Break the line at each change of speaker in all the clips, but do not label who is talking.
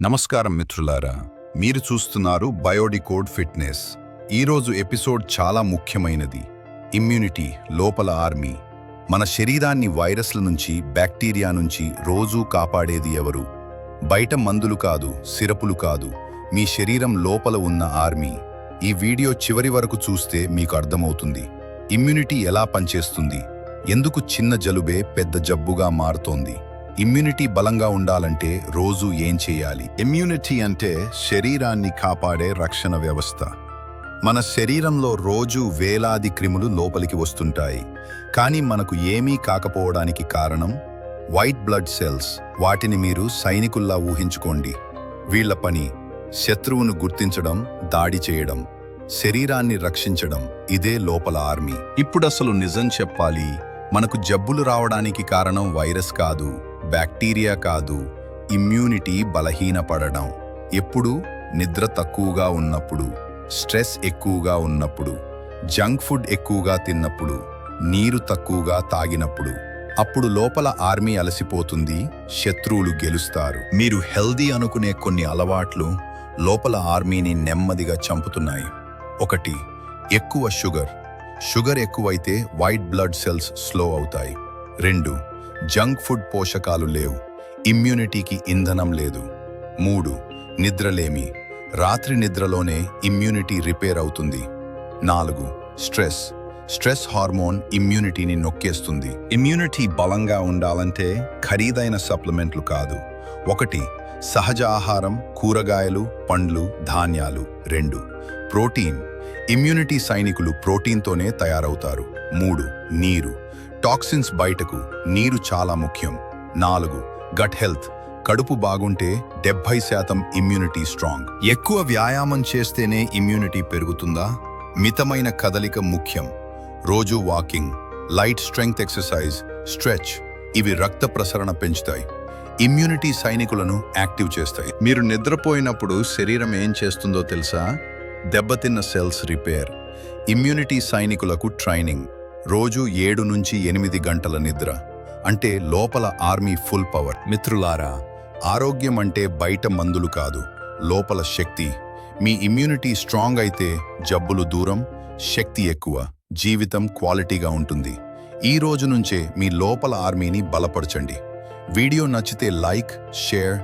నమస్కారం మిత్రులారా, మీరు చూస్తున్నారు బయోడికోడ్ ఫిట్నెస్. ఈరోజు ఎపిసోడ్ చాలా ముఖ్యమైనది. ఇమ్యూనిటీ, లోపల ఆర్మీ. మన శరీరాన్ని వైరస్ల నుంచి, బ్యాక్టీరియా నుంచి రోజూ కాపాడేది ఎవరు? బయట మందులు కాదు, సిరపులు కాదు, మీ శరీరం లోపల ఉన్న ఆర్మీ. ఈ వీడియో చివరి వరకు చూస్తే మీకు అర్థమవుతుంది ఇమ్యూనిటీ ఎలా పనిచేస్తుంది, ఎందుకు చిన్న జలుబే పెద్ద జబ్బుగా మారుతోంది, ఇమ్యూనిటీ బలంగా ఉండాలంటే రోజు ఏం చేయాలి. ఇమ్యూనిటీ అంటే శరీరాన్ని కాపాడే రక్షణ వ్యవస్థ. మన శరీరంలో రోజు వేలాది క్రిములు లోపలికి వస్తుంటాయి, కానీ మనకు ఏమీ కాకపోవడానికి కారణం వైట్ బ్లడ్ సెల్స్. వాటిని మీరు సైనికుల్లా ఊహించుకోండి. వీళ్ల పని శత్రువును గుర్తించడం, దాడి చేయడం, శరీరాన్ని రక్షించడం. ఇదే లోపల ఆర్మీ. ఇప్పుడసలు నిజం చెప్పాలి, మనకు జబ్బులు రావడానికి కారణం వైరస్ కాదు, బ్యాక్టీరియా కాదు, ఇమ్యూనిటీ బలహీనపడడం. ఎప్పుడు? నిద్ర తక్కువగా ఉన్నప్పుడు, స్ట్రెస్ ఎక్కువగా ఉన్నప్పుడు, జంక్ ఫుడ్ ఎక్కువగా తిన్నప్పుడు, నీరు తక్కువగా తాగినప్పుడు. అప్పుడు లోపల ఆర్మీ అలసిపోతుంది, శత్రువులు గెలుస్తారు. మీరు హెల్దీ అనుకునే కొన్ని అలవాట్లు లోపల ఆర్మీని నెమ్మదిగా చంపుతున్నాయి. 1. ఎక్కువ షుగర్. షుగర్ ఎక్కువైతే వైట్ బ్లడ్ సెల్స్ స్లో అవుతాయి. 2. జంక్ ఫుడ్, పోషకాలు లేవు, ఇమ్యూనిటీకి ఇంధనం లేదు. 3. నిద్రలేమి. రాత్రి నిద్రలోనే ఇమ్యూనిటీ రిపేర్ అవుతుంది. 4. స్ట్రెస్. స్ట్రెస్ హార్మోన్ ఇమ్యూనిటీని నొక్కేస్తుంది. ఇమ్యూనిటీ బలంగా ఉండాలంటే ఖరీదైన సప్లిమెంట్లు కాదు. 1. సహజ ఆహారం, కూరగాయలు, పండ్లు, ధాన్యాలు. 2. ప్రోటీన్. ఇమ్యూనిటీ సైనికులు ప్రోటీన్తోనే తయారవుతారు. 3. నీరు. టాక్సిన్స్ బయటకు, నీరు చాలా ముఖ్యం. 4. Gut health. కడుపు బాగుంటే 70% ఇమ్యూనిటీ స్ట్రాంగ్. ఎక్కువ వ్యాయామం చేస్తేనే ఇమ్యూనిటీ పెరుగుతుందా? మితమైన కదలిక ముఖ్యం. రోజు walking, light strength exercise, stretch. ఇవి రక్త ప్రసరణ పెంచుతాయి, ఇమ్యూనిటీ సైనికులను యాక్టివ్ చేస్తాయి. మీరు నిద్రపోయినప్పుడు శరీరం ఏం చేస్తుందో తెలుసా? దెబ్బతిన్న సెల్స్ రిపేర్. ఇమ్యూనిటీ సైనికులకు ట్రైనింగ్. రోజు 7 నుంచి 8 గంటల నిద్ర. అంటే లోపల ఆర్మీ ఫుల్ పవర్. మిత్రులారా, ఆరోగ్యం అంటే బయట మందులు కాదు, లోపల శక్తి. మీ ఇమ్యూనిటీ స్ట్రాంగ్ అయితే జబ్బులు దూరం, శక్తి ఎక్కువ, జీవితం క్వాలిటీగా ఉంటుంది. ఈ రోజు నుంచే మీ లోపల ఆర్మీని బలపరచండి. వీడియో నచ్చితే లైక్, షేర్,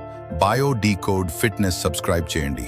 బయోడికోడ్ ఫిట్నెస్ సబ్స్క్రైబ్ చేయండి.